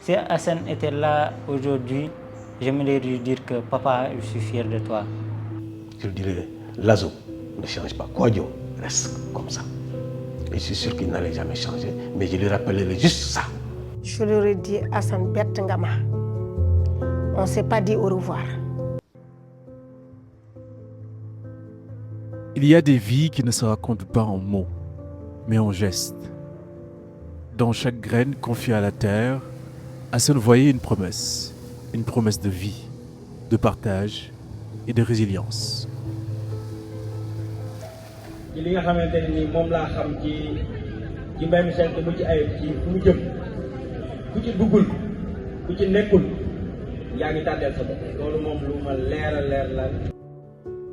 Si Hassan était là aujourd'hui, j'aimerais lui dire que papa, je suis fier de toi. Je lui dirais, Lazo, ne change pas, Kouadio, reste comme ça. Et je suis sûr qu'il n'allait jamais changer, mais je lui rappellerai juste ça. Je leur ai dit, Hassan Bertengama, on ne s'est pas dit au revoir. Il y a des vies qui ne se racontent pas en mots, mais en gestes. Dans chaque graine confiée à la terre, Hassan voyait une promesse de vie, de partage et de résilience.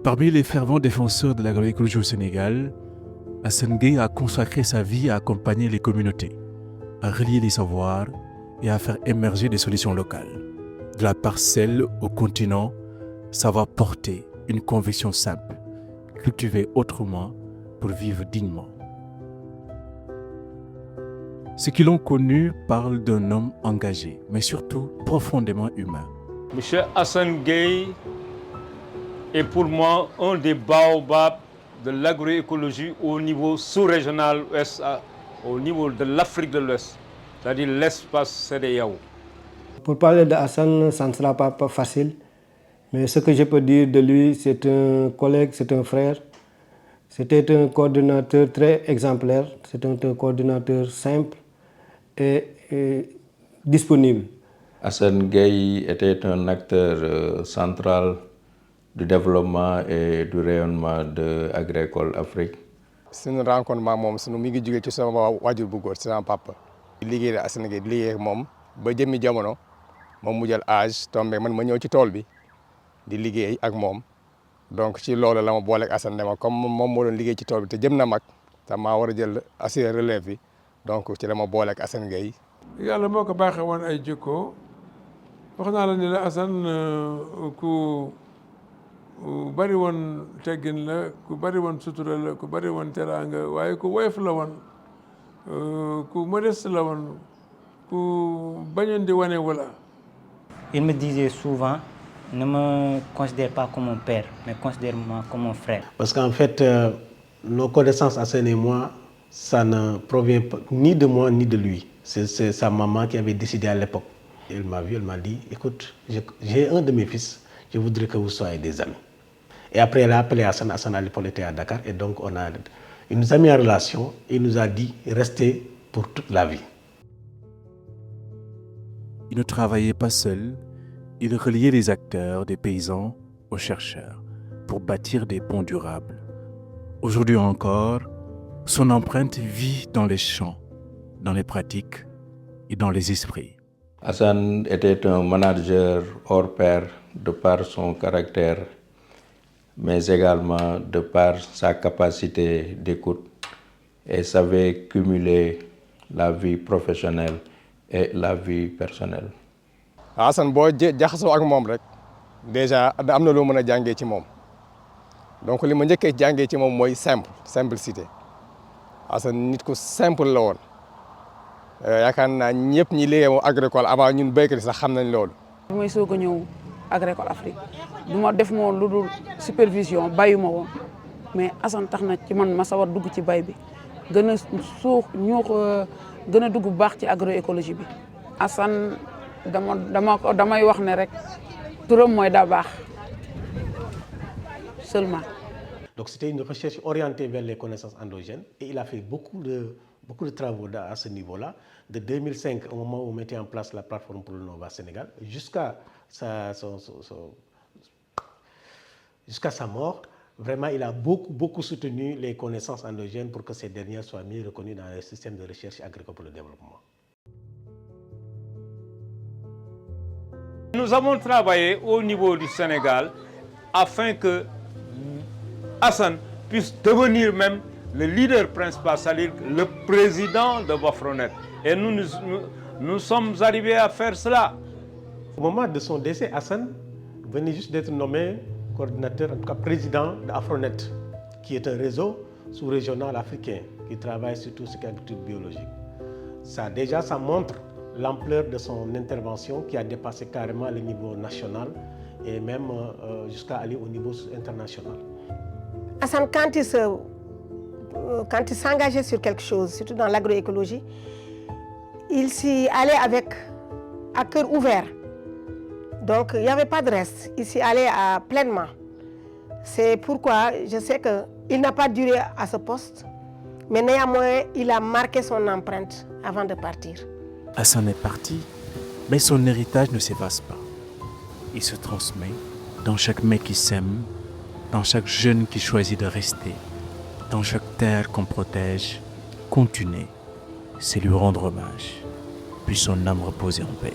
Parmi les fervents défenseurs de l'agroécologie au Sénégal, Hassan Gueye a consacré sa vie à accompagner les communautés, à relier les savoirs et à faire émerger des solutions locales. De la parcelle au continent, savoir porter une conviction simple, cultiver autrement pour vivre dignement. Ceux qui l'ont connu parlent d'un homme engagé, mais surtout profondément humain. Monsieur Hassan Gueye est pour moi un des baobabs de l'agroécologie au niveau sous-régional ouest, au niveau de l'Afrique de l'Ouest, c'est-à-dire l'espace CEDEAO. Pour parler de Hassan, ça ne sera pas facile, mais ce que je peux dire de lui, c'est un collègue, c'est un frère. C'était un coordinateur très exemplaire, c'était un coordinateur simple et disponible. Hassan Gueye était un acteur central du développement et du rayonnement de Agricole Afrique. Suñu rencontre maak moom sunu mi ngi jógee ci sama waajur bu góor ci sama papa. Liggéey ak Hassan Gueye liggéey ak moom ba jëmmi jamono moom mu jël âge tombé man ma ñëw ci tool bi di liggéey ak moom donc ci loolu la ma booleeg Hassan ne ma comme moom moo doon liggéey ci tool bi te jëm na mag te maa war a jël assurer relève bi donc ci la ma booleeg Hassan Gueye. yàlla moo ko baaxee woon ay jikko wax naa la ni la Hassan ku bari woon teggin la ku bari woon sutura la ku bari woon teraanga waaye ku woyof la woon ku modeste la woon ku bañoon di wane wala. Il me disait souvent, ne me considère pas comme mon père, mais considère-moi comme mon frère. Parce qu'en fait, nos connaissances, Hassan et moi, ça ne provient ni de moi ni de lui. C'est sa maman qui avait décidé à l'époque. Elle m'a vu, elle m'a dit, écoute, j'ai un de mes fils, je voudrais que vous soyez des amis. Et après, elle a appelé Hassan. Hassan à l'époque était à Dakar. Et donc, il nous a mis en relation et il nous a dit, restez pour toute la vie. Il ne travaillait pas seul, il reliait les acteurs, des paysans aux chercheurs, pour bâtir des ponts durables. Aujourd'hui encore, son empreinte vit dans les champs, dans les pratiques et dans les esprits. Hassan était un manager hors pair de par son caractère, mais également de par sa capacité d'écoute et savait cumuler la vie professionnelle et la vie personnelle. Hassan boo jaxasoo ak moom rek déjà am na loo mën a jàngee ci moom donc li ma njëkkee jàngee ci moom mooy simplicité Hassan nit ku simple la woon yaakaar naa ñëpp ñi liggéeyoo agricole avant ñun béykat yi sax xam nañ loolu. bi may soog a ñëw Agricole Afrique du ma def moo lu dul supervision bayu ma woon mais Hassan tax na ci man ma sawar dugg ci bay bi gën a suux gën a dugg bu baax ci agroécologie bi. Hassan damay wax ne rek turam mooy daa baax seulement. Donc c'était une recherche orientée vers les connaissances endogènes et il a fait beaucoup de travaux à ce niveau-là. De 2005, au moment où on mettait en place la plateforme pour le Nova Sénégal, jusqu'à sa mort, vraiment il a beaucoup soutenu les connaissances endogènes pour que ces dernières soient mieux reconnues dans les systèmes de recherche agricole pour le développement. Nous avons travaillé au niveau du Sénégal afin que Hassan puisse devenir même le leader principal, c'est-à-dire le président de Bafronet. Et nous sommes arrivés à faire cela. Au moment de son décès, Hassan venait juste d'être nommé coordinateur, en tout cas président d'Afronet, qui est un réseau sous-régional africain qui travaille sur tout ce qui est agriculture biologique. Ça montre l'ampleur de son intervention qui a dépassé carrément le niveau national et même jusqu'à aller au niveau international. Hassan, quand il s'engageait sur quelque chose, surtout dans l'agroécologie, il s'y allait à cœur ouvert. Donc il n'y avait pas de reste, il s'y allait pleinement. C'est pourquoi je sais qu'il n'a pas duré à ce poste, mais néanmoins il a marqué son empreinte avant de partir. Hassan est parti, mais son héritage ne s'efface pas. Il se transmet dans chaque mec qui sème, dans chaque jeune qui choisit de rester, dans chaque terre qu'on protège. Continuer, c'est lui rendre hommage. Puis son âme reposer en paix.